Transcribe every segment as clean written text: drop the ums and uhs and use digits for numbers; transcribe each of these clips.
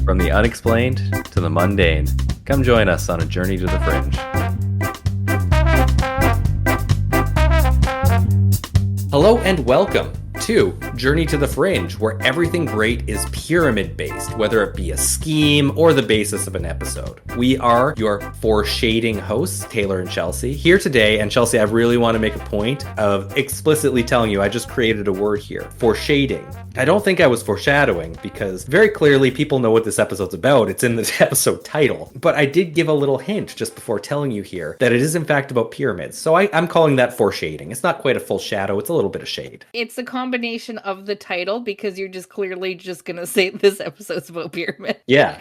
From the unexplained to the mundane, come join us on a journey to the fringe. Hello and welcome to Journey to the Fringe, where everything great is pyramid-based, whether it be a scheme or the basis of an episode. We are your foreshading hosts, Taylor and Chelsea, here today. And Chelsea, I really want to make a point of explicitly telling you I just created a word here, foreshading. I don't think I was foreshadowing because very clearly people know what this episode's about. It's in the episode title. But I did give a little hint just before telling you here that it is in fact about pyramids. So I'm calling that foreshading. It's not quite a full shadow. It's a little bit of shade. It's a combination of the title because you're just clearly just going to say this episode's about pyramids. Yeah.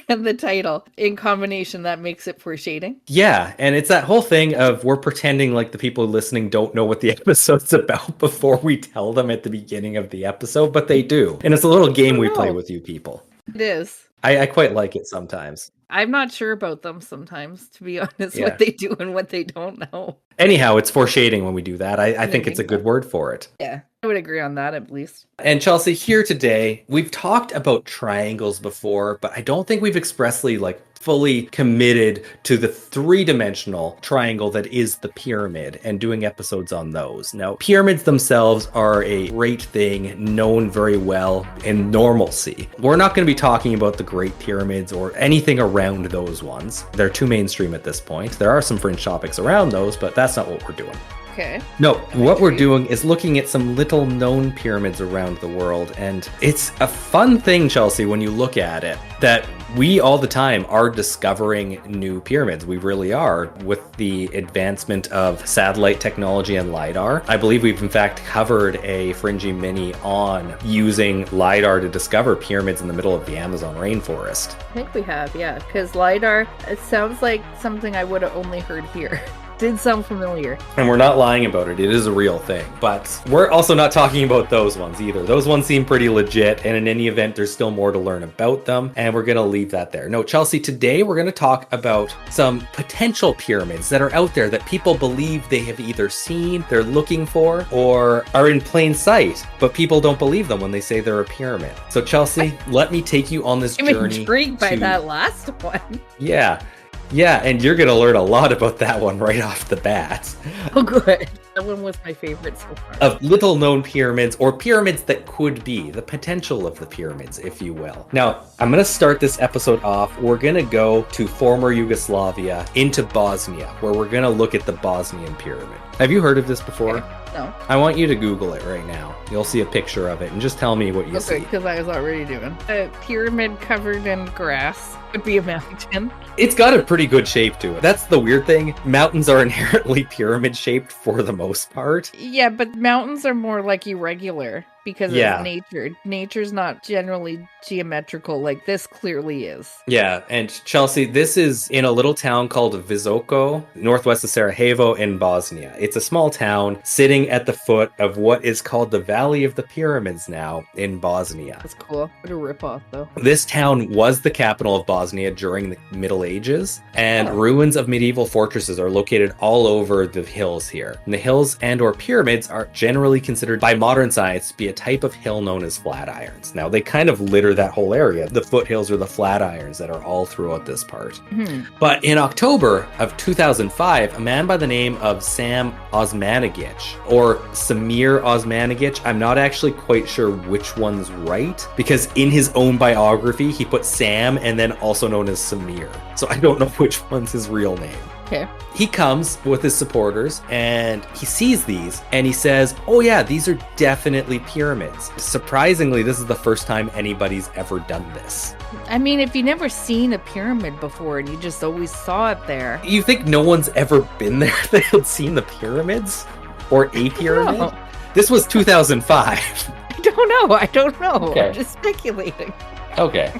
And the title in combination, that makes it foreshading. Yeah, and it's that whole thing of we're pretending like the people listening don't know what the episode's about before we tell them at the beginning of the episode, but they do. And it's a little game we play with you people. It is. I quite like it sometimes. I'm not sure about them sometimes, to be honest, what they do and what they don't know. Anyhow, it's foreshading when we do that. I think it's a good word for it. Yeah, I would agree on that at least. And Chelsea, here today, we've talked about triangles before, but I don't think we've expressly fully committed to the three-dimensional triangle that is the pyramid and doing episodes on those. Now, pyramids themselves are a great thing, known very well in normalcy. We're not going to be talking about the Great Pyramids or anything around those ones. They're too mainstream at this point. There are some fringe topics around those, but that's not what we're doing. Okay. No, what we're doing is looking at some little known pyramids around the world. And it's a fun thing, Chelsea, when you look at it, that we all the time are discovering new pyramids. We really are, with the advancement of satellite technology and LiDAR. I believe we've in fact covered a Fringy Mini on using LiDAR to discover pyramids in the middle of the Amazon rainforest. I think we have, yeah, because LiDAR, it sounds like something I would have only heard here. Did sound familiar. And we're not lying about it. It is a real thing. But we're also not talking about those ones either. Those ones seem pretty legit. And in any event, there's still more to learn about them. And we're going to leave that there. No, Chelsea, today we're going to talk about some potential pyramids that are out there that people believe they have either seen, they're looking for, or are in plain sight. But people don't believe them when they say they're a pyramid. So Chelsea, let me take you on this journey. I'm intrigued by that last one. Yeah, and you're going to learn a lot about that one right off the bat. Oh, good. That one was my favorite so far. Of little known pyramids, or pyramids that could be, the potential of the pyramids, if you will. Now, I'm going to start this episode off. We're going to go to former Yugoslavia into Bosnia, where we're going to look at the Bosnian Pyramid. Have you heard of this before? No. I want you to Google it right now. You'll see a picture of it, and just tell me what you see. Okay, because I was already doing. A pyramid covered in grass would be a mountain. It's got a pretty good shape to it. That's the weird thing. Mountains are inherently pyramid shaped for the most part. Yeah, but mountains are more like irregular because of nature. Nature's not generally geometrical like this clearly is. Yeah, and Chelsea, this is in a little town called Visoko, northwest of Sarajevo in Bosnia. It's a small town sitting at the foot of what is called the Valley of the Pyramids now in Bosnia. That's cool. What a ripoff, though. This town was the capital of Bosnia during the Middle Ages, and ruins of medieval fortresses are located all over the hills here. And the hills and or pyramids are generally considered by modern science to be a type of hill known as flatirons. Now, they kind of litter that whole area. The foothills are the flatirons that are all throughout this part. Mm-hmm. But in October of 2005, a man by the name of Semir Osmanagić, or Semir Osmanagić, I'm not actually quite sure which one's right, because in his own biography, he put Sam and then also known as Semir. So I don't know which one's his real name. Okay. He comes with his supporters and he sees these and he says, oh yeah, these are definitely pyramids. Surprisingly, this is the first time anybody's ever done this. I mean, if you've never seen a pyramid before and you just always saw it there. You think no one's ever been there that had seen the pyramids? Or a pyramid? This was 2005. I don't know. Okay. I'm just speculating. Okay.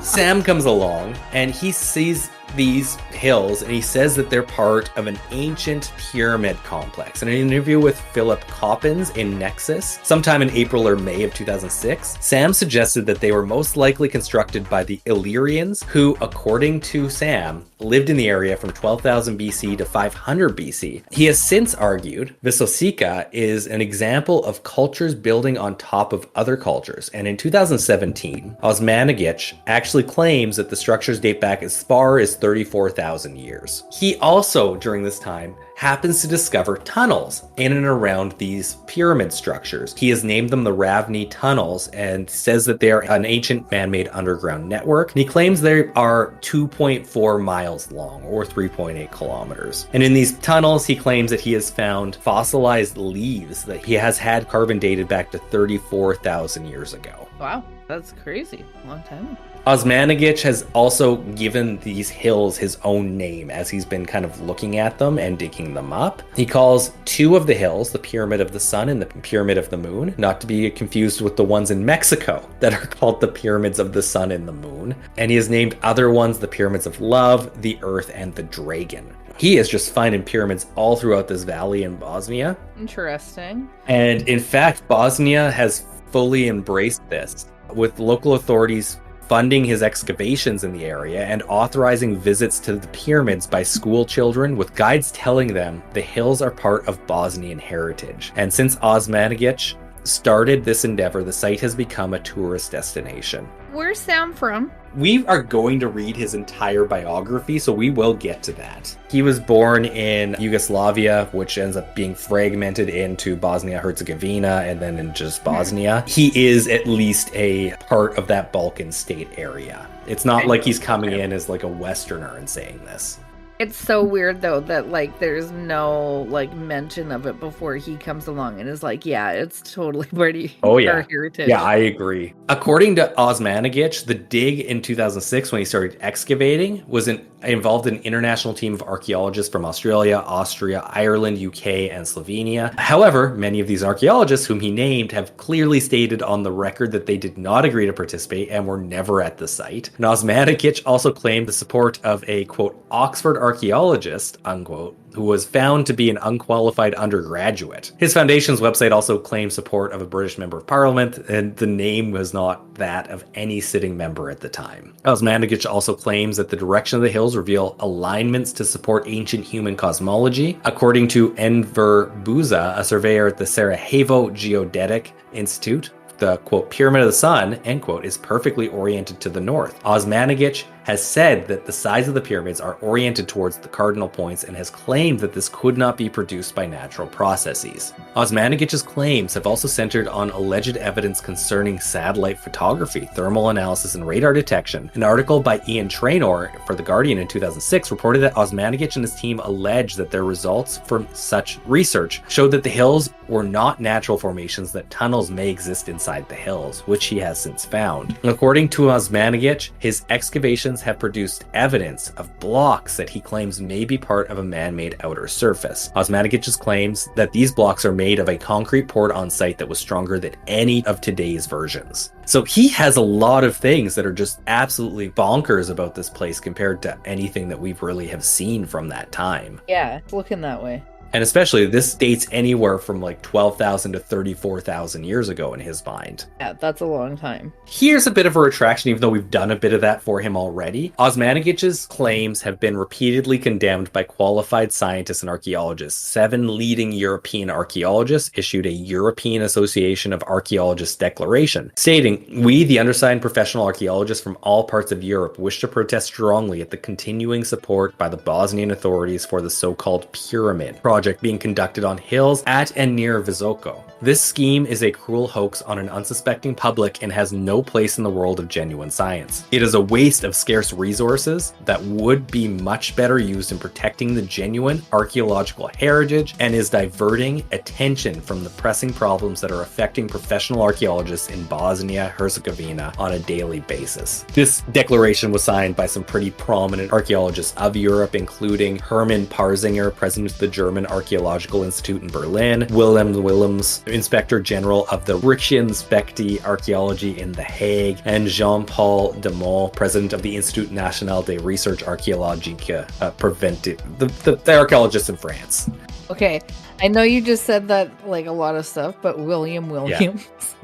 Sam comes along and he sees these hills and he says that they're part of an ancient pyramid complex. In an interview with Philip Coppens in Nexus, sometime in April or May of 2006, Sam suggested that they were most likely constructed by the Illyrians, who, according to Sam, lived in the area from 12,000 BC to 500 BC. He has since argued Visosika is an example of cultures building on top of other cultures, and in 2017, Osmanagić actually claims that the structures date back as far as 34,000 years. He also, during this time, happens to discover tunnels in and around these pyramid structures. He has named them the Ravni Tunnels and says that they are an ancient man-made underground network. And he claims they are 2.4 miles long, or 3.8 kilometers. And in these tunnels, he claims that he has found fossilized leaves that he has had carbon dated back to 34,000 years ago. Wow, that's crazy. A long time. Osmanagić has also given these hills his own name as he's been kind of looking at them and digging them up. He calls two of the hills the Pyramid of the Sun and the Pyramid of the Moon, not to be confused with the ones in Mexico that are called the Pyramids of the Sun and the Moon. And he has named other ones the Pyramids of Love, the Earth, and the Dragon. He is just finding pyramids all throughout this valley in Bosnia. Interesting. And in fact, Bosnia has fully embraced this, with local authorities funding his excavations in the area and authorizing visits to the pyramids by school children, with guides telling them the hills are part of Bosnian heritage. And since Osmanagić started this endeavor, the site has become a tourist destination. Where's Sam from? We are going to read his entire biography, so we will get to that. He was born in Yugoslavia, which ends up being fragmented into Bosnia-Herzegovina and then in just Bosnia. He is at least a part of that Balkan state area. It's not like he's coming in as like a Westerner and saying this. It's so weird though that like there's no like mention of it before he comes along and is like, yeah, it's totally our heritage. Yeah, I agree. According to Osmanagić, the dig in 2006 when he started excavating was involved an international team of archaeologists from Australia, Austria, Ireland, UK, and Slovenia. However, many of these archaeologists whom he named have clearly stated on the record that they did not agree to participate and were never at the site. And Osmanagić also claimed the support of a, quote, Oxford archaeologist, unquote, who was found to be an unqualified undergraduate. His foundation's website also claims support of a British member of parliament, and the name was not that of any sitting member at the time. Osmanagić also claims that the direction of the hills reveal alignments to support ancient human cosmology. According to Enver Buza, a surveyor at the Sarajevo Geodetic Institute, the, quote, Pyramid of the Sun, end quote, is perfectly oriented to the north. Osmanagić has said that the sides of the pyramids are oriented towards the cardinal points and has claimed that this could not be produced by natural processes. Osmanagić's claims have also centered on alleged evidence concerning satellite photography, thermal analysis, and radar detection. An article by Ian Traynor for The Guardian in 2006 reported that Osmanagić and his team alleged that their results from such research showed that the hills were not natural formations, that tunnels may exist inside the hills, which he has since found. According to Osmanagić, his excavations have produced evidence of blocks that he claims may be part of a man-made outer surface. Osmanagić claims that these blocks are made of a concrete poured on site that was stronger than any of today's versions. So he has a lot of things that are just absolutely bonkers about this place compared to anything that we've really have seen from that time. Yeah, it's looking that way. And especially this dates anywhere from like 12,000 to 34,000 years ago in his mind. Yeah, that's a long time. Here's a bit of a retraction, even though we've done a bit of that for him already. Osmanagić's claims have been repeatedly condemned by qualified scientists and archaeologists. 7 leading European archaeologists issued a European Association of Archaeologists declaration, stating, "We, the undersigned professional archaeologists from all parts of Europe, wish to protest strongly at the continuing support by the Bosnian authorities for the so-called Pyramid project being conducted on hills at and near Visoko. This scheme is a cruel hoax on an unsuspecting public and has no place in the world of genuine science. It is a waste of scarce resources that would be much better used in protecting the genuine archaeological heritage and is diverting attention from the pressing problems that are affecting professional archaeologists in Bosnia-Herzegovina on a daily basis." This declaration was signed by some pretty prominent archaeologists of Europe, including Hermann Parzinger, president of the German Archaeological Institute in Berlin, Willem Willems, Inspector General of the Rijksinspectie Archaeology in The Hague, and Jean-Paul Demont, President of the Institut National de Recherche Archéologique Préventive, the archaeologists in France. Okay, I know you just said that like a lot of stuff, but Williams. Yeah.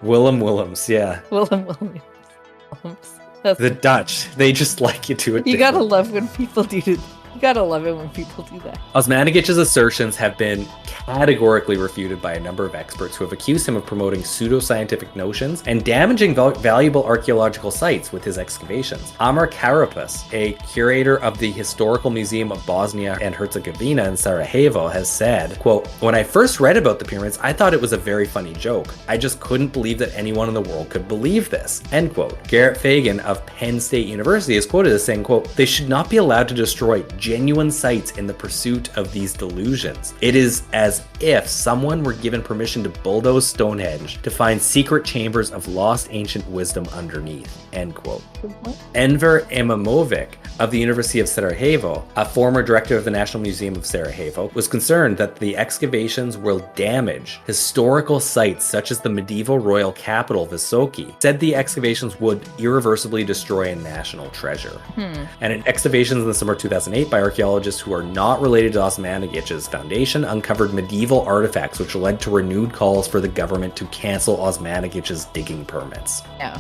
Willem Willems, yeah. Willem Williams. That's the Dutch, they just like you to it. You gotta love when people do it. You gotta love it when people do that. Osmanagić's assertions have been categorically refuted by a number of experts who have accused him of promoting pseudoscientific notions and damaging valuable archaeological sites with his excavations. Amar Karapus, a curator of the Historical Museum of Bosnia and Herzegovina in Sarajevo, has said, quote, "When I first read about the pyramids, I thought it was a very funny joke. I just couldn't believe that anyone in the world could believe this," end quote. Garrett Fagan of Penn State University is quoted as saying, quote, "They should not be allowed to destroy genuine sites in the pursuit of these delusions. It is as if someone were given permission to bulldoze Stonehenge to find secret chambers of lost ancient wisdom underneath," end quote. Enver Imamovic of the University of Sarajevo, a former director of the National Museum of Sarajevo, was concerned that the excavations will damage historical sites such as the medieval royal capital Visoki, said the excavations would irreversibly destroy a national treasure. And in excavations in the summer 2008 by archaeologists who are not related to Osmanagić's foundation uncovered medieval artifacts which led to renewed calls for the government to cancel Osmanagić's digging permits. Yeah.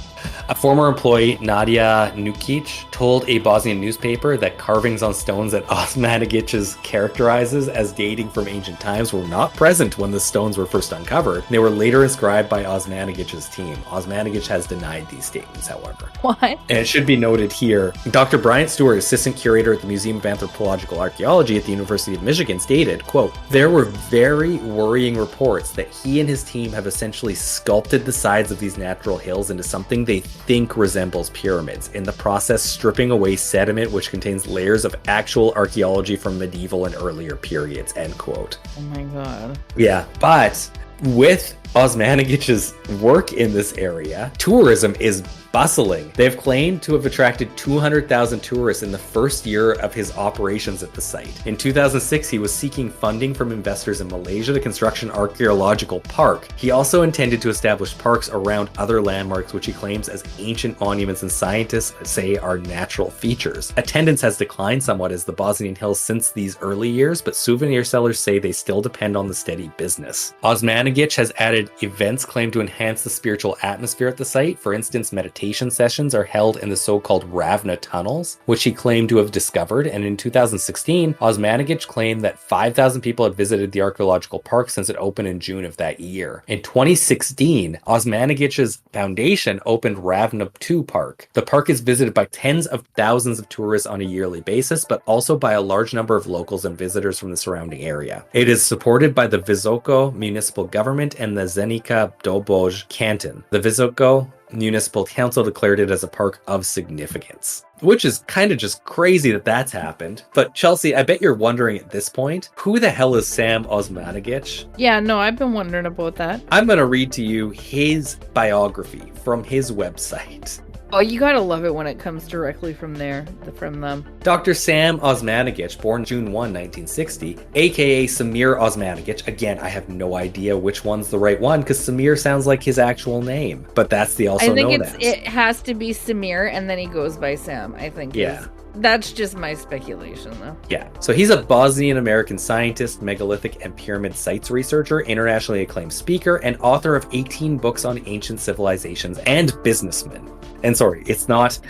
A former employee, Nadia Nukic, told a Bosnian newspaper that carvings on stones that Osmanagić characterizes as dating from ancient times were not present when the stones were first uncovered. They were later inscribed by Osmanagić's team. Osmanagić has denied these statements, however. What? And it should be noted here, Dr. Bryant Stewart, assistant curator at the Museum of Anthropological Archaeology at the University of Michigan, stated, quote, "There were very worrying reports that he and his team have essentially sculpted the sides of these natural hills into something they think resembles pyramids, in the process stripping away sediment which contains layers of actual archaeology from medieval and earlier periods," end quote. Oh my god. Yeah, but with Osmanagić's work in this area, tourism is bustling. They've claimed to have attracted 200,000 tourists in the first year of his operations at the site. In 2006, he was seeking funding from investors in Malaysia to construct an archaeological park. He also intended to establish parks around other landmarks which he claims as ancient monuments and scientists say are natural features. Attendance has declined somewhat as the Bosnian Hills since these early years, but souvenir sellers say they still depend on the steady business. Osmanagić has added events claimed to enhance the spiritual atmosphere at the site. For instance, meditation sessions are held in the so-called Ravna tunnels, which he claimed to have discovered, and in 2016, Osmanagić claimed that 5,000 people had visited the archaeological park since it opened in June of that year. In 2016, Osmanagić's foundation opened Ravna 2 Park. The park is visited by tens of thousands of tourists on a yearly basis, but also by a large number of locals and visitors from the surrounding area. It is supported by the Visoko municipal government and the Zenica Doboj canton. The Visoko Municipal Council declared it as a park of significance, which is kind of just crazy that that's happened. But Chelsea, I bet you're wondering at this point, who the hell is Sam Osmanagić? Yeah, no, I've been wondering about that. I'm going to read to you his biography from his website. Oh, you gotta love it when it comes directly from them. Dr. Sam Osmanagić, born June 1, 1960, aka Semir Osmanagić. Again, I have no idea which one's the right one because Semir sounds like his actual name, but that's the also known as. It has to be Semir, and then he goes by Sam, I think. Yeah. That's just my speculation, though. Yeah. So he's a Bosnian-American scientist, megalithic and pyramid sites researcher, internationally acclaimed speaker, and author of 18 books on ancient civilizations and businessmen. And sorry, it's not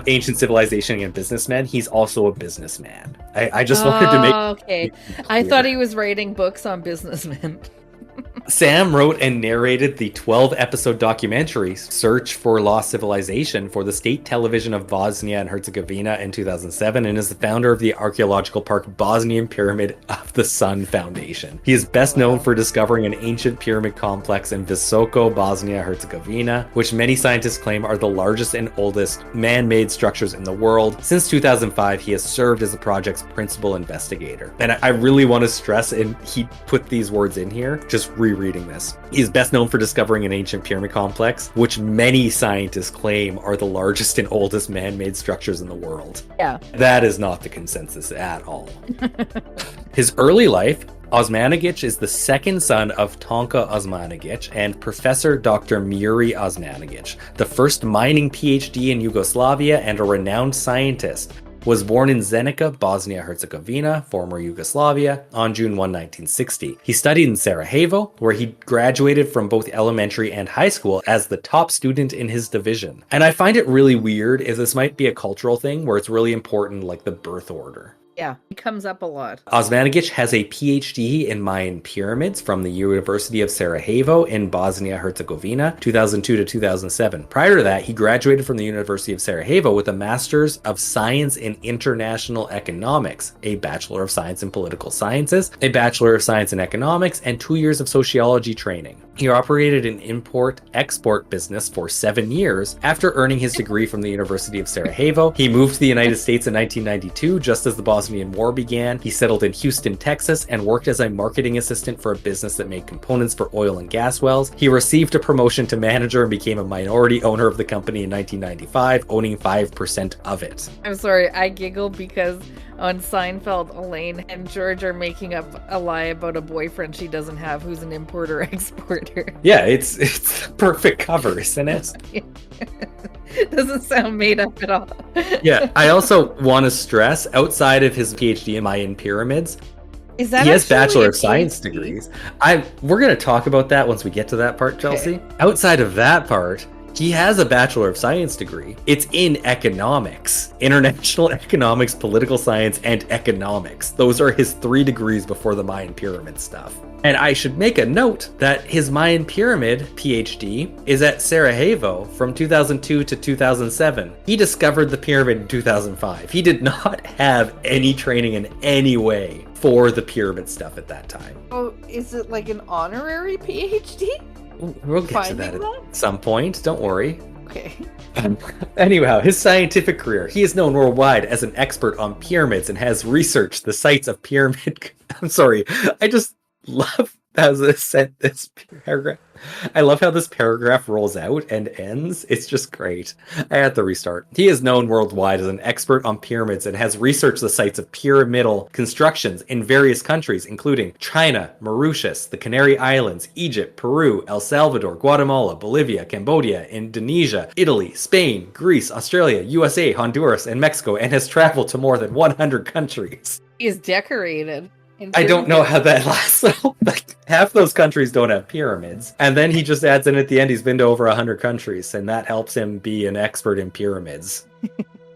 ancient civilization and businessmen. He's also a businessman. I just wanted to make... Okay. I thought he was writing books on businessmen. Sam wrote and narrated the 12-episode documentary Search for Lost Civilization for the state television of Bosnia and Herzegovina in 2007 and is the founder of the archaeological park Bosnian Pyramid of the Sun Foundation. He is best known for discovering an ancient pyramid complex in Visoko, Bosnia Herzegovina, which many scientists claim are the largest and oldest man-made structures in the world. Since 2005, he has served as the project's principal investigator. And I really want to stress, and he put these words in here, just rereading this. He's best known for discovering an ancient pyramid complex, which many scientists claim are the largest and oldest man-made structures in the world. Yeah. That is not the consensus at all. His early life Osmanagić is the second son of Tonka Osmanagić and Professor Dr. Semir Osmanagić, the first mining PhD in Yugoslavia and a renowned scientist. Was born in Zenica, Bosnia-Herzegovina, former Yugoslavia, on June 1, 1960. He studied in Sarajevo, where he graduated from both elementary and high school as the top student in his division. And I find it really weird, is this might be a cultural thing where it's really important, like the birth order. Yeah, it comes up a lot. Osmanagić has a PhD in Mayan pyramids from the University of Sarajevo in Bosnia-Herzegovina, 2002 to 2007. Prior to that, he graduated from the University of Sarajevo with a Master's of Science in International Economics, a Bachelor of Science in Political Sciences, a Bachelor of Science in Economics, and 2 years of sociology training. He operated an import-export business for 7 years. After earning his degree from the University of Sarajevo, he moved to the United States in 1992, just as the Bosnian War began. He settled in Houston, Texas, and worked as a marketing assistant for a business that made components for oil and gas wells. He received a promotion to manager and became a minority owner of the company in 1995, owning 5% of it. I'm sorry, I giggle because on Seinfeld, Elaine and George are making up a lie about a boyfriend she doesn't have who's an importer-exporter. Yeah, it's the perfect cover, isn't it? Doesn't sound made up at all. Yeah, I also want to stress, outside of his PhD in Mayan pyramids, he has Bachelor of Science degrees. We're going to talk about that once we get to that part, Chelsea. Okay. Outside of that part, he has a Bachelor of Science degree. It's in economics, international economics, political science, and economics. Those are his 3 degrees before the Mayan pyramid stuff. And I should make a note that his Mayan pyramid PhD is at Sarajevo from 2002 to 2007. He discovered the pyramid in 2005. He did not have any training in any way for the pyramid stuff at that time. Oh, is it like an honorary PhD? We'll get to that at some point. Don't worry. Okay. Anyhow, his scientific career. He is known worldwide as an expert on pyramids and has researched the sites of pyramid... I'm sorry. I just love how this paragraph... I love how this paragraph rolls out and ends. It's just great. I had to restart. He is known worldwide as an expert on pyramids and has researched the sites of pyramidal constructions in various countries, including China, Mauritius, the Canary Islands, Egypt, Peru, El Salvador, Guatemala, Bolivia, Cambodia, Indonesia, Italy, Spain, Greece, Australia, USA, Honduras, and Mexico, and has traveled to more than 100 countries. He is decorated. I don't know how that lasts. Like, half those countries don't have pyramids. And then he just adds in at the end, he's been to over 100 countries, and that helps him be an expert in pyramids.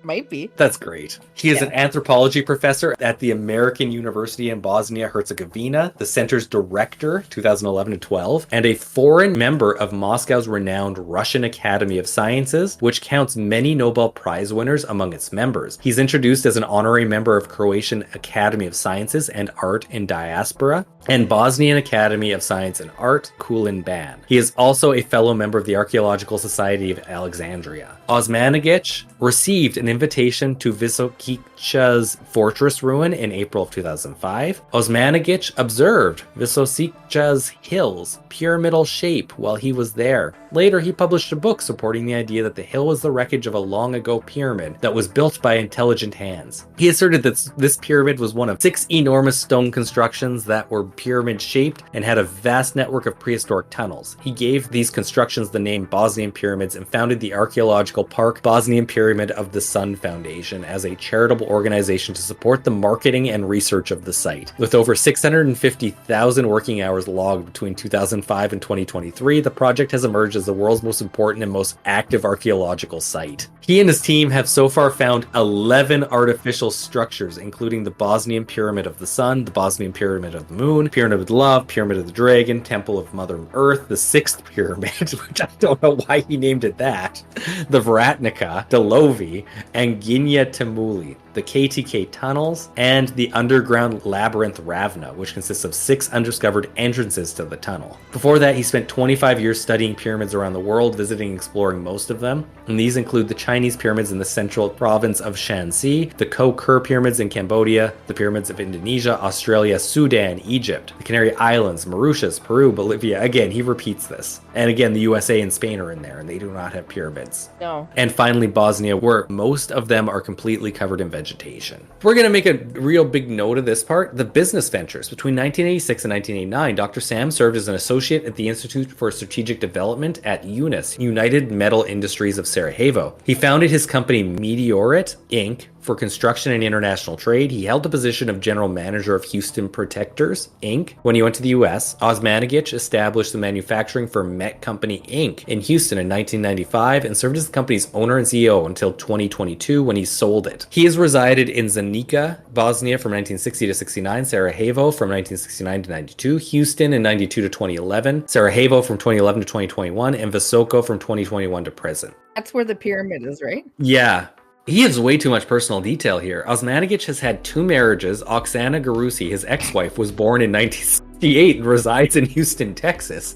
Might be. That's great. He is an anthropology professor at the American University in Bosnia-Herzegovina, the center's director, 2011 to 12, and a foreign member of Moscow's renowned Russian Academy of Sciences, which counts many Nobel Prize winners among its members. He's introduced as an honorary member of Croatian Academy of Sciences and Art in Diaspora, and Bosnian Academy of Science and Art, Kulin Ban. He is also a fellow member of the Archaeological Society of Alexandria. Osmanagić received an invitation to Visokic's fortress ruin in April of 2005. Osmanagić observed Visokic's hills' pyramidal shape while he was there. Later, he published a book supporting the idea that the hill was the wreckage of a long-ago pyramid that was built by intelligent hands. He asserted that this pyramid was one of 6 enormous stone constructions that were pyramid-shaped and had a vast network of prehistoric tunnels. He gave these constructions the name Bosnian Pyramids and founded the archaeological park Bosnian Pyramid of the Sun Foundation as a charitable organization to support the marketing and research of the site. With over 650,000 working hours logged between 2005 and 2023, the project has emerged as the world's most important and most active archaeological site. He and his team have so far found 11 artificial structures, including the Bosnian Pyramid of the Sun, the Bosnian Pyramid of the Moon, Pyramid of Love, Pyramid of the Dragon, Temple of Mother Earth, the 6th Pyramid, which I don't know why he named it that, the Vratnica, Delovi, and Ginya Temuli, the KTK tunnels, and the underground labyrinth Ravna, which consists of 6 undiscovered entrances to the tunnel. Before that, he spent 25 years studying pyramids around the world, visiting and exploring most of them. And these include the Chinese pyramids in the central province of Shanxi, the Ko-Ker pyramids in Cambodia, the pyramids of Indonesia, Australia, Sudan, Egypt, the Canary Islands, Mauritius, Peru, Bolivia. Again, he repeats this. And again, the USA and Spain are in there, and they do not have pyramids. No. And finally, Bosnia, where most of them are completely covered in vegetation. vegetation. We're going to make a real big note of this part. The business ventures. Between 1986 and 1989, Dr. Sam served as an associate at the Institute for Strategic Development at UNIS, United Metal Industries of Sarajevo. He founded his company Meteorit, Inc., for construction and international trade. He held the position of general manager of Houston Protectors, Inc. When he went to the U.S., Osmanagić established the manufacturing firm Met Company, Inc. in Houston in 1995 and served as the company's owner and CEO until 2022 when he sold it. He has resided in Zenica, Bosnia from 1960 to 69, Sarajevo from 1969 to 92, Houston in 92 to 2011, Sarajevo from 2011 to 2021, and Visoko from 2021 to present. That's where the pyramid is, right? Yeah. He has way too much personal detail here. Osmanagić has had 2 marriages. Oksana Garusi, his ex-wife, was born in 1968 and resides in Houston, Texas.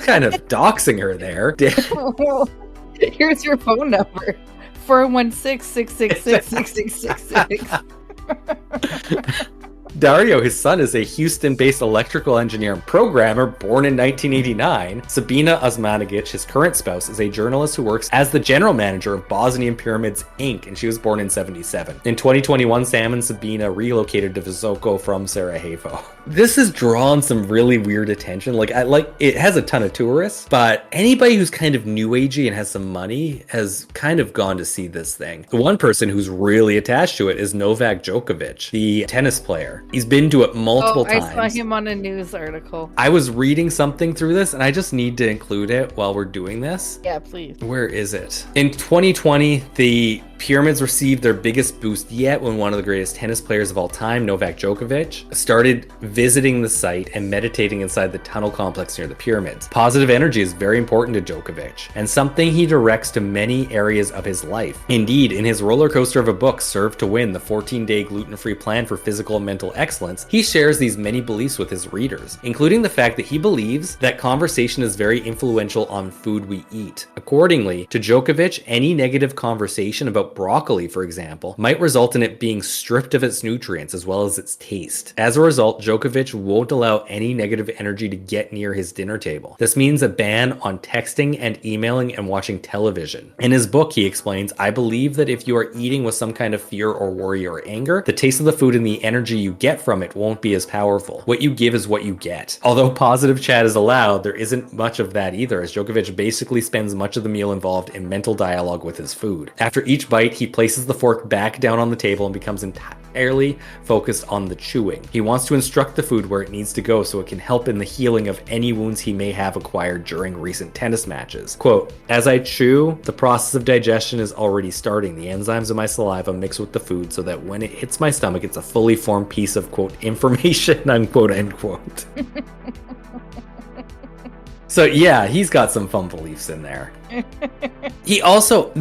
Kind of doxing her there. Here's your phone number. 416-666-6666. Dario, his son, is a Houston-based electrical engineer and programmer born in 1989. Sabina Osmanagić, his current spouse, is a journalist who works as the general manager of Bosnian Pyramids, Inc., and she was born in 1977. In 2021, Sam and Sabina relocated to Visoko from Sarajevo. This has drawn some really weird attention. It has a ton of tourists, but anybody who's kind of new agey and has some money has kind of gone to see this thing. The one person who's really attached to it is Novak Djokovic, the tennis player. He's been to it multiple times. I saw him on a news article. I was reading something through this, and I just need to include it while we're doing this. Yeah, please. Where is it? In 2020, the Pyramids received their biggest boost yet when one of the greatest tennis players of all time, Novak Djokovic, started visiting the site and meditating inside the tunnel complex near the pyramids. Positive energy is very important to Djokovic, and something he directs to many areas of his life. Indeed, in his roller coaster of a book, Serve to Win, the 14-day gluten-free plan for physical and mental excellence, he shares these many beliefs with his readers, including the fact that he believes that conversation is very influential on food we eat. Accordingly, to Djokovic, any negative conversation about broccoli, for example, might result in it being stripped of its nutrients as well as its taste. As a result, Djokovic won't allow any negative energy to get near his dinner table. This means a ban on texting and emailing and watching television. In his book, he explains, I believe that if you are eating with some kind of fear or worry or anger, the taste of the food and the energy you get from it won't be as powerful. What you give is what you get. Although positive chat is allowed, there isn't much of that either, as Djokovic basically spends much of the meal involved in mental dialogue with his food. After each bite, he places the fork back down on the table and becomes entirely focused on the chewing. He wants to instruct the food where it needs to go so it can help in the healing of any wounds he may have acquired during recent tennis matches. Quote, as I chew, the process of digestion is already starting. The enzymes in my saliva mix with the food so that when it hits my stomach, it's a fully formed piece of, quote, information, unquote, end quote. So yeah, he's got some fun beliefs in there. He also,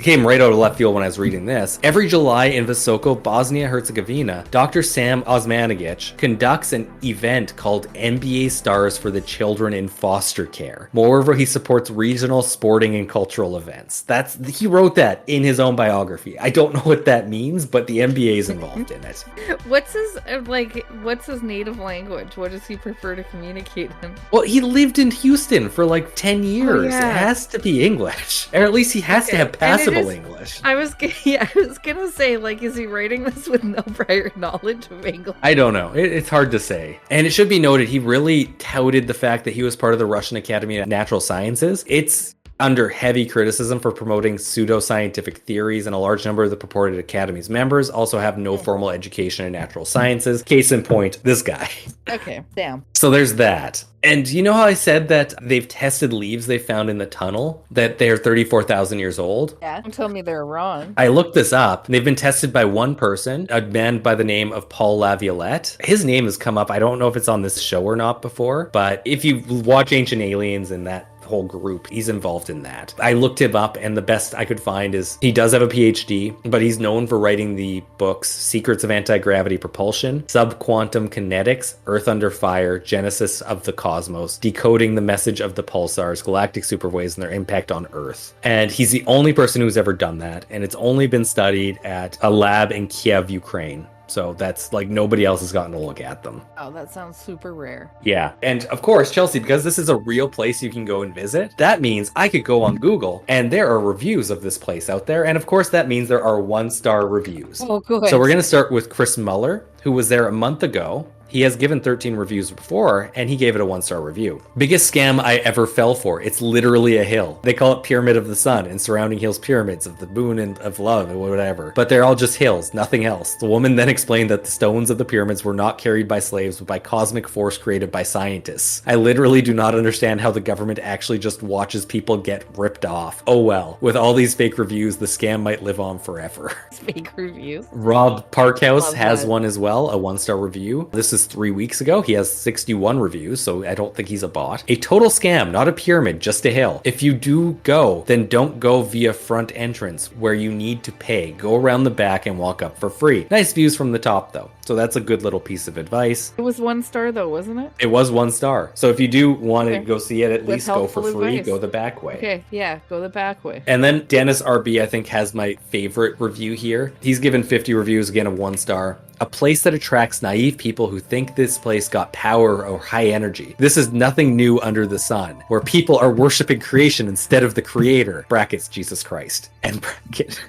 came right out of left field when I was reading this. Every July in Visoko, Bosnia-Herzegovina, Dr. Sam Osmanagić conducts an event called NBA Stars for the Children in Foster Care. Moreover, he supports regional sporting and cultural events. He wrote that in his own biography. I don't know what that means, but the NBA is involved in it. What's his native language? What does he prefer to communicate in? Well, he lived in Houston for like 10 years. Oh, yeah. It has to be English, or at least he has to have passable English. I was gonna say, is he writing this with no prior knowledge of English? I don't know. It's hard to say. And it should be noted, he really touted the fact that he was part of the Russian Academy of Natural Sciences. It's under heavy criticism for promoting pseudoscientific theories, and a large number of the purported Academy's members also have no formal education in natural sciences. Case in point, this guy. Okay, damn. So there's that. And you know how I said that they've tested leaves they found in the tunnel, that they're 34,000 years old? Yeah, don't tell me they're wrong. I looked this up. They've been tested by one person, a man by the name of Paul Laviolette. His name has come up. I don't know if it's on this show or not before, but if you watch Ancient Aliens and that whole group, he's involved in that. I looked him up, and the best I could find is he does have a PhD, but he's known for writing the books Secrets of Anti-Gravity Propulsion, Subquantum Kinetics, Earth Under Fire, Genesis of the Cosmos, Decoding the Message of the Pulsars, Galactic Superwaves, and Their Impact on Earth. And he's the only person who's ever done that, and it's only been studied at a lab in Kiev, Ukraine. So that's like nobody else has gotten to look at them. Oh, that sounds super rare. Yeah. And of course, Chelsea, because this is a real place you can go and visit, that means I could go on Google and there are reviews of this place out there. And of course, that means there are 1-star reviews. Oh, good. So we're going to start with Chris Muller, who was there a month ago. He has given 13 reviews before, and he gave it a 1-star review. Biggest scam I ever fell for. It's literally a hill. They call it Pyramid of the Sun, and surrounding hills pyramids of the moon and of love or whatever. But they're all just hills, nothing else. The woman then explained that the stones of the pyramids were not carried by slaves, but by cosmic force created by scientists. I literally do not understand how the government actually just watches people get ripped off. Oh well. With all these fake reviews, the scam might live on forever. Fake reviews? Rob Parkhouse has one as well, a 1-star review. This is 3 weeks ago. He has 61 reviews, so I don't think he's a bot. A total scam, not a pyramid, just a hill. If you do go, then don't go via front entrance where you need to pay. Go around the back and walk up for free. Nice views from the top though. So that's a good little piece of advice. It was 1 star though, wasn't it? It was 1 star. So if you do want to go see it, at least go for free. Go the back way. Okay, yeah, go the back way. And then Dennis RB, I think, has my favorite review here. He's given 50 reviews, again, of 1 star. A place that attracts naive people who think this place got power or high energy. This is nothing new under the sun, where people are worshiping creation instead of the creator. Brackets, Jesus Christ. End bracket.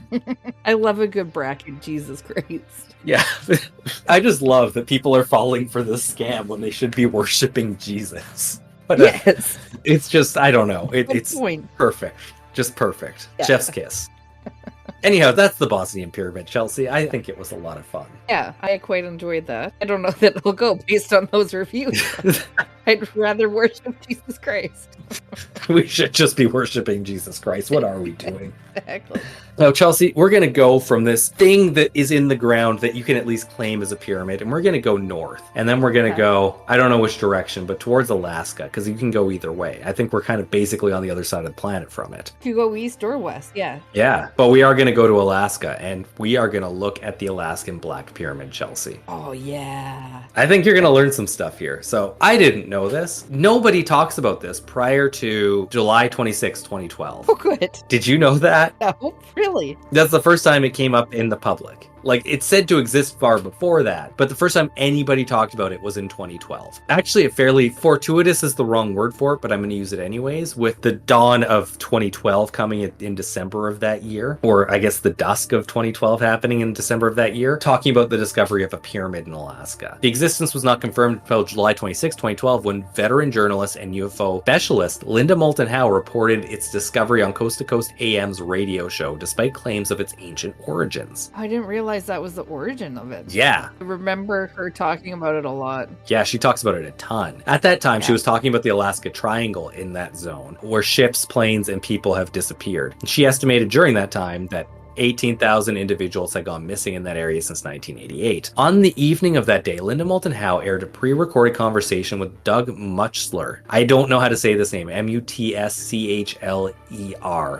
I love a good bracket, Jesus Christ. Yeah. I just love that people are falling for this scam when they should be worshiping Jesus. But yes. It's just, I don't know. It's perfect. Just perfect. Yeah. Chef's kiss. Anyhow, that's the Bosnian Pyramid, Chelsea. I think it was a lot of fun. Yeah, I quite enjoyed that. I don't know that it'll go based on those reviews. I'd rather worship Jesus Christ. We should just be worshiping Jesus Christ. What are we doing? Exactly. Now, Chelsea, we're going to go from this thing that is in the ground that you can at least claim as a pyramid, and we're going to go north. And then we're going to go, I don't know which direction, but towards Alaska, because you can go either way. I think we're kind of basically on the other side of the planet from it. You go east or west, yeah. Yeah, but we are going to go to Alaska, and we are going to look at the Alaskan Black Pyramid, Chelsea. Oh, yeah. I think you're going to learn some stuff here. So I didn't know this. Nobody talks about this prior to July 26, 2012. Oh, good. Did you know that? No, really? That's the first time it came up in the public. Like, it's said to exist far before that, but the first time anybody talked about it was in 2012. Actually, a fairly fortuitous is the wrong word for it, but I'm going to use it anyways, with the dawn of 2012 coming in December of that year, or I guess the dusk of 2012 happening in December of that year, talking about the discovery of a pyramid in Alaska. The existence was not confirmed until July 26, 2012, when veteran journalist and UFO specialist Linda Moulton Howe reported its discovery on Coast to Coast AM's radio show, despite claims of its ancient origins. I didn't realize that was the origin of it. Yeah. I remember her talking about it a lot. Yeah, she talks about it a ton. At that time, she was talking about the Alaska Triangle in that zone, where ships, planes, and people have disappeared. She estimated during that time that 18,000 individuals had gone missing in that area since 1988. On the evening of that day, Linda Moulton Howe aired a pre-recorded conversation with Doug Muchsler. I don't know how to say this name. Mutscher.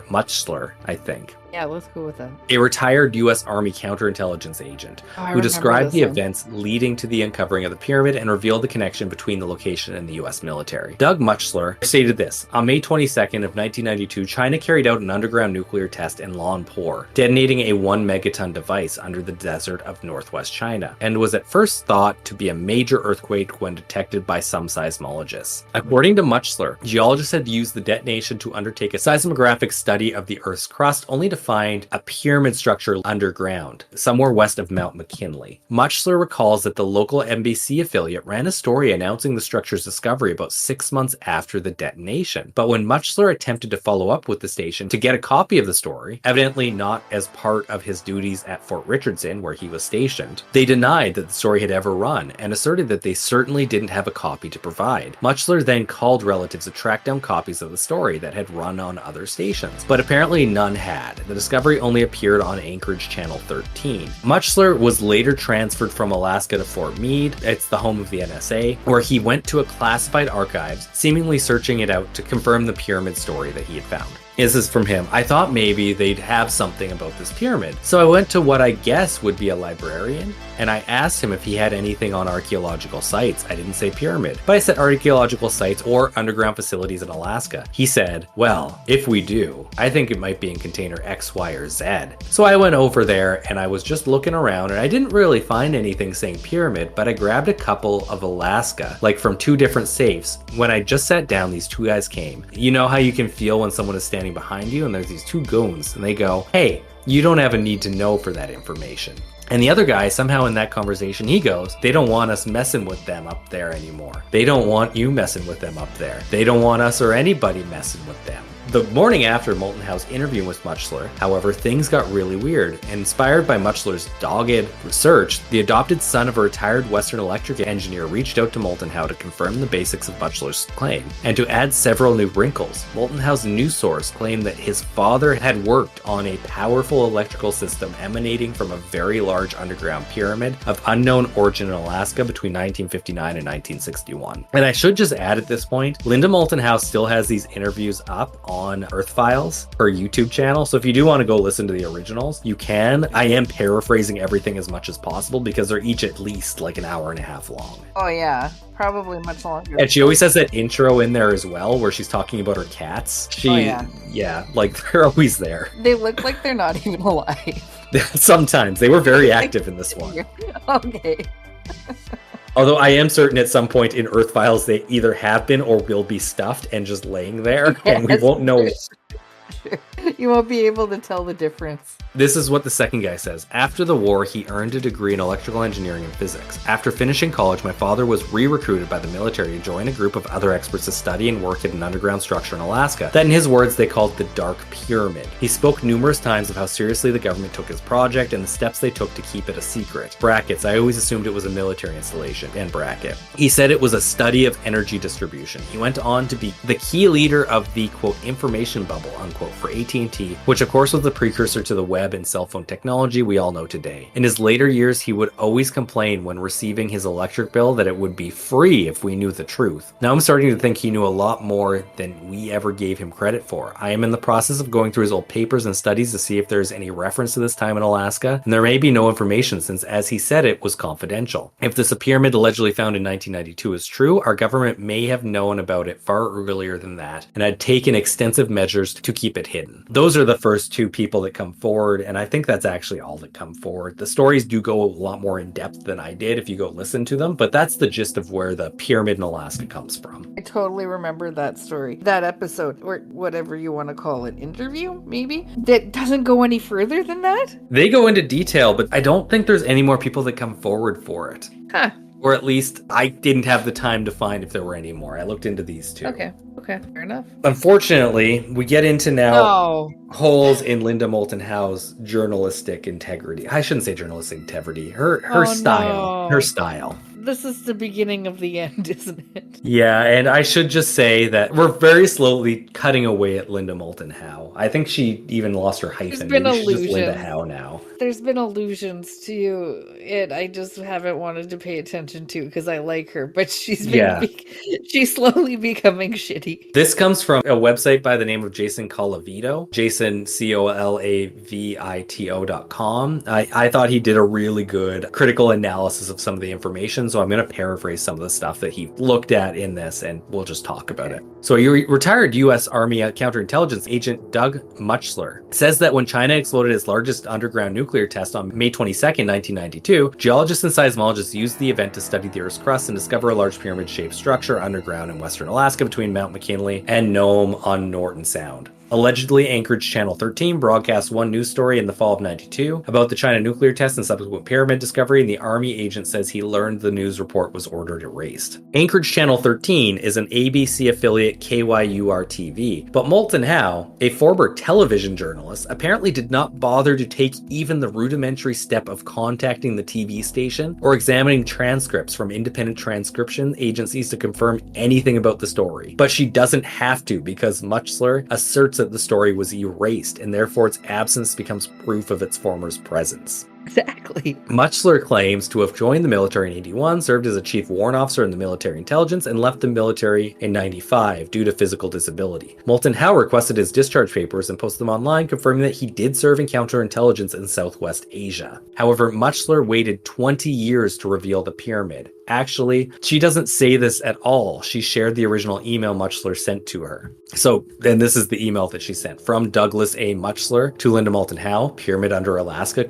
Muchsler, I think. Yeah, let's go with that. A retired U.S. Army counterintelligence agent who described the events leading to the uncovering of the pyramid and revealed the connection between the location and the U.S. military. Doug Muchsler stated this: on May 22nd of 1992, China carried out an underground nuclear test in Lumpur, detonating a 1 megaton device under the desert of northwest China, and was at first thought to be a major earthquake when detected by some seismologists. According to Muchsler, geologists had used the detonation to undertake a seismographic study of the Earth's crust, only to find a pyramid structure underground, somewhere west of Mount McKinley. Muchsler recalls that the local NBC affiliate ran a story announcing the structure's discovery about 6 months after the detonation. But when Muchsler attempted to follow up with the station to get a copy of the story, evidently not as part of his duties at Fort Richardson, where he was stationed, they denied that the story had ever run and asserted that they certainly didn't have a copy to provide. Muchsler then called relatives to track down copies of the story that had run on other stations, but apparently none had. The discovery only appeared on Anchorage Channel 13. Muchsler was later transferred from Alaska to Fort Meade. It's the home of the NSA, where he went to a classified archives, seemingly searching it out to confirm the pyramid story that he had found. This is from him. I thought maybe they'd have something about this pyramid, so I went to what I guess would be a librarian, and I asked him if he had anything on archaeological sites. I didn't say pyramid, but I said archaeological sites or underground facilities in Alaska. He said, well, if we do, I think it might be in container X, Y, or Z. So I went over there and I was just looking around and I didn't really find anything saying pyramid, but I grabbed a couple of Alaska, like from 2 different safes. When I just sat down, these 2 guys came. You know how you can feel when someone is standing behind you and there's these 2 goons and they go, hey, you don't have a need to know for that information. And the other guy, somehow in that conversation, he goes, they don't want us messing with them up there anymore. They don't want you messing with them up there. They don't want us or anybody messing with them. The morning after Molten How's interview with Mutchler, however, things got really weird. Inspired by Mutchler's dogged research, the adopted son of a retired Western Electric engineer reached out to Molten How to confirm the basics of Mutchler's claim, and to add several new wrinkles. Molten How's news source claimed that his father had worked on a powerful electrical system emanating from a very large underground pyramid of unknown origin in Alaska between 1959 and 1961. And I should just add at this point, Linda Molten How still has these interviews up on Earth Files, her YouTube channel. So if you do want to go listen to the originals, you can. I am paraphrasing everything as much as possible because they're each at least like an hour and a half long. Oh yeah, probably much longer. And she always has that intro in there as well where she's talking about her cats. Yeah, like they're always there. They look like they're not even alive. Sometimes. They were very active in this one. Okay. Although I am certain at some point in Earth Files they either have been or will be stuffed and just laying there, and we won't know. Sure. You won't be able to tell the difference. This is what the second guy says. After the war, he earned a degree in electrical engineering and physics. After finishing college, my father was re-recruited by the military to join a group of other experts to study and work at an underground structure in Alaska that in his words they called the Dark Pyramid. He spoke numerous times of how seriously the government took his project and the steps they took to keep it a secret. Brackets, I always assumed it was a military installation, end bracket. He said it was a study of energy distribution. He went on to be the key leader of the, quote, information bubble, unquote, for AT&T, which of course was the precursor to the web and cell phone technology we all know today. In his later years, he would always complain when receiving his electric bill that it would be free if we knew the truth. Now I'm starting to think he knew a lot more than we ever gave him credit for. I am in the process of going through his old papers and studies to see if there's any reference to this time in Alaska, and there may be no information since, as he said, it was confidential. If this pyramid allegedly found in 1992 is true, our government may have known about it far earlier than that and had taken extensive measures to keep it hidden. Those are the first 2 people that come forward, and I think that's actually all that come forward. The stories do go a lot more in depth than I did if you go listen to them, but that's the gist of where the pyramid in Alaska comes from. I totally remember that story, that episode, or whatever you want to call it, interview, maybe? That doesn't go any further than that? They go into detail, but I don't think there's any more people that come forward for it. Huh. Or at least I didn't have the time to find if there were any more. I looked into these 2. Okay, fair enough. Unfortunately, we get into now holes in Linda Molten How's journalistic integrity. I shouldn't say journalistic integrity. Her style. No. Her style. This is the beginning of the end, isn't it? Yeah, and I should just say that we're very slowly cutting away at Linda Molten How. I think she even lost her hyphen. There's been allusions. She's just Linda allusions. How now. There's been allusions to it. I just haven't wanted to pay attention to because I like her, but she's she's slowly becoming shitty. This comes from a website by the name of Jason Colavito. Jason, COLAVITO.com. I thought he did a really good critical analysis of some of the information, so I'm going to paraphrase some of the stuff that he looked at in this, and we'll just talk about it. So a retired U.S. Army counterintelligence agent Doug Mutchler says that when China exploded its largest underground nuclear test on May 22nd, 1992, geologists and seismologists used the event to study the Earth's crust and discover a large pyramid-shaped structure underground in western Alaska between Mount McKinley and Nome on Norton Sound. Allegedly, Anchorage Channel 13 broadcast one news story in the fall of 92 about the China nuclear test and subsequent pyramid discovery, and the Army agent says he learned the news report was ordered erased. Anchorage Channel 13 is an ABC affiliate KYUR-TV, but Molten How, a former television journalist, apparently did not bother to take even the rudimentary step of contacting the TV station or examining transcripts from independent transcription agencies to confirm anything about the story. But she doesn't have to, because Mutchler asserts that the story was erased, and therefore its absence becomes proof of its former's presence. Exactly. Muchler claims to have joined the military in 81, served as a chief warrant officer in the military intelligence, and left the military in 95 due to physical disability. Moulton Howe requested his discharge papers and posted them online, confirming that he did serve in counterintelligence in Southwest Asia. However, Muchler waited 20 years to reveal the pyramid. Actually, she doesn't say this at all. She shared the original email Muchler sent to her. So, then this is the email that she sent. From Douglas A. Muchler to Linda Moulton Howe, Pyramid under Alaska, ?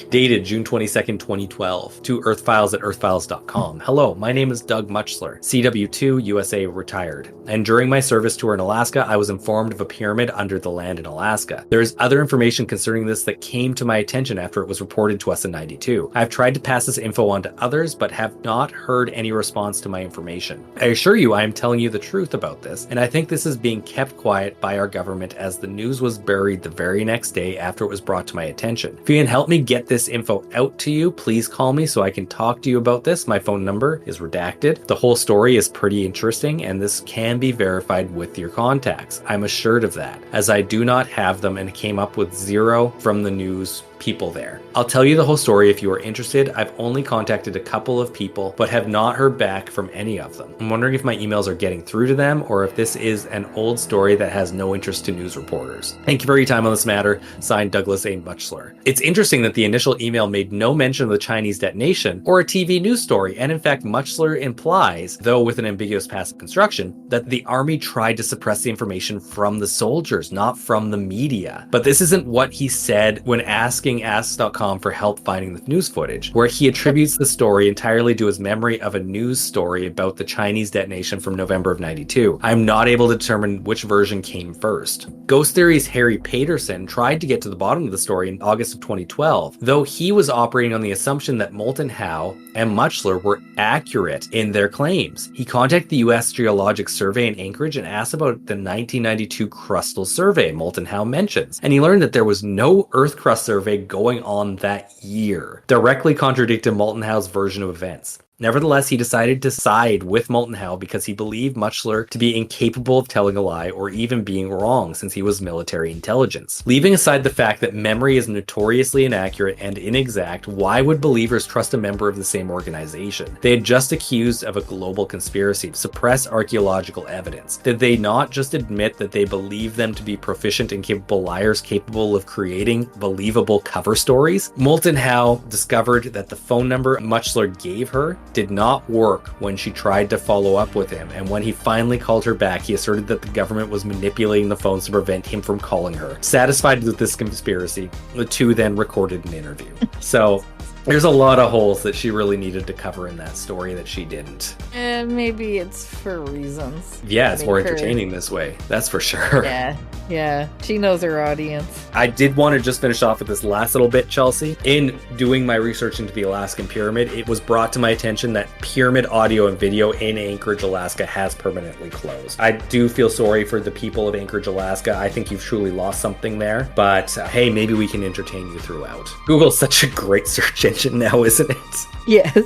Dated June 22nd, 2012, to earthfiles@earthfiles.com. Hello, my name is Doug Muchler, CW2, USA retired. And during my service tour in Alaska, I was informed of a pyramid under the land in Alaska. There is other information concerning this that came to my attention after it was reported to us in 92. I've tried to pass this info on to others, but have not heard any response to my information. I assure you I am telling you the truth about this, and I think this is being kept quiet by our government as the news was buried the very next day after it was brought to my attention. If you can help me get this info out to you, please call me so I can talk to you about this. My phone number is redacted. The whole story is pretty interesting, and this can be verified with your contacts. I'm assured of that, as I do not have them and came up with 0 from the news people there. I'll tell you the whole story if you are interested. I've only contacted a couple of people, but have not heard back from any of them. I'm wondering if my emails are getting through to them, or if this is an old story that has no interest to news reporters. Thank you for your time on this matter. Signed, Douglas A. Muchler. It's interesting that the initial email made no mention of the Chinese detonation or a TV news story, and in fact, Muchler implies, though with an ambiguous passive construction, that the army tried to suppress the information from the soldiers, not from the media. But this isn't what he said when asking Ask.com for help finding the news footage, where he attributes the story entirely to his memory of a news story about the Chinese detonation from November of 92. I'm not able to determine which version came first. Ghost Theory's Harry Paterson tried to get to the bottom of the story in August of 2012, though he was operating on the assumption that Moulton Howe and Muchler were accurate in their claims. He contacted the U.S. Geologic Survey in Anchorage and asked about the 1992 crustal survey Moulton Howe mentions, and he learned that there was no Earth crust survey going on that year, directly contradicting Moulton Howe's version of events. Nevertheless, he decided to side with Moulton Howe because he believed Muchler to be incapable of telling a lie or even being wrong, since he was military intelligence. Leaving aside the fact that memory is notoriously inaccurate and inexact, why would believers trust a member of the same organization? They had just accused of a global conspiracy to suppress archaeological evidence. Did they not just admit that they believed them to be proficient and capable liars capable of creating believable cover stories? Moulton Howe discovered that the phone number Muchler gave her did not work when she tried to follow up with him, and when he finally called her back, he asserted that the government was manipulating the phones to prevent him from calling her. Satisfied with this conspiracy, the two then recorded an interview. So there's a lot of holes that she really needed to cover in that story that she didn't. And maybe it's for reasons. Yeah, it's more entertaining this way. That's for sure. Yeah. She knows her audience. I did want to just finish off with this last little bit, Chelsea. In doing my research into the Alaskan Pyramid, it was brought to my attention that Pyramid Audio and Video in Anchorage, Alaska has permanently closed. I do feel sorry for the people of Anchorage, Alaska. I think you've truly lost something there. But hey, maybe we can entertain you throughout. Google's such a great search engine now, isn't it? Yes.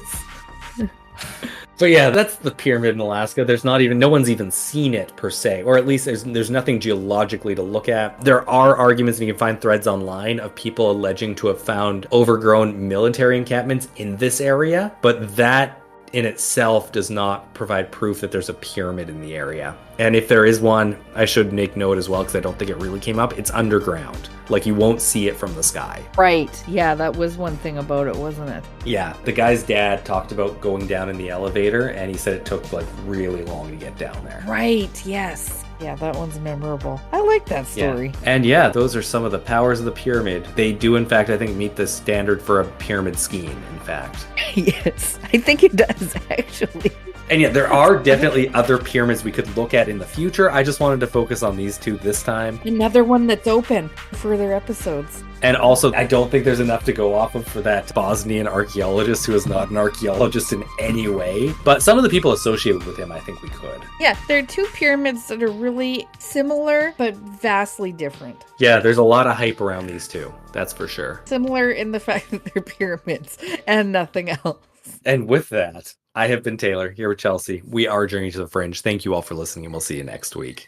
So yeah, that's the pyramid in Alaska. No one's even seen it per se, or at least there's nothing geologically to look at. There are arguments, and you can find threads online of people alleging to have found overgrown military encampments in this area, but that in itself does not provide proof that there's a pyramid in the area. And if there is one, I should make note as well, because I don't think it really came up, it's underground. Like, you won't see it from the sky. Right. Yeah, that was one thing about it, wasn't it? Yeah, the guy's dad talked about going down in the elevator, and he said it took like really long to get down there. Right, yes. Yeah, that one's memorable. I like that story. Yeah. And yeah, those are some of the powers of the pyramid. They do, in fact, I think, meet the standard for a pyramid scheme, in fact. Yes, I think it does, actually. And yeah, there are definitely other pyramids we could look at in the future. I just wanted to focus on these two this time. Another one that's open for further episodes. And also, I don't think there's enough to go off of for that Bosnian archaeologist who is not an archaeologist in any way. But some of the people associated with him, I think we could. Yeah, there are two pyramids that are really similar, but vastly different. Yeah, there's a lot of hype around these two. That's for sure. Similar in the fact that they're pyramids and nothing else. And with that, I have been Taylor, here with Chelsea. We are Journey to the Fringe. Thank you all for listening, and we'll see you next week.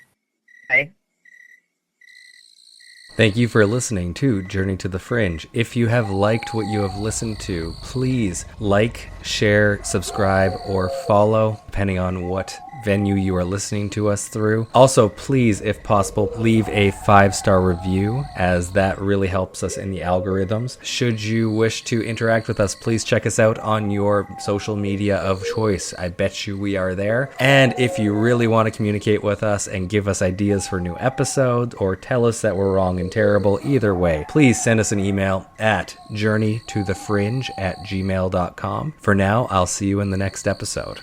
Bye. Thank you for listening to Journey to the Fringe. If you have liked what you have listened to, please like, share, subscribe, or follow, depending on what venue you are listening to us through. Also, please, if possible, leave a 5-star review, as that really helps us in the algorithms. Should you wish to interact with us, please check us out on your social media of choice. I bet you we are there. And if you really want to communicate with us and give us ideas for new episodes, or tell us that we're wrong and terrible, either way, please send us an email at journeytothefringe@gmail.com. For now, I'll see you in the next episode.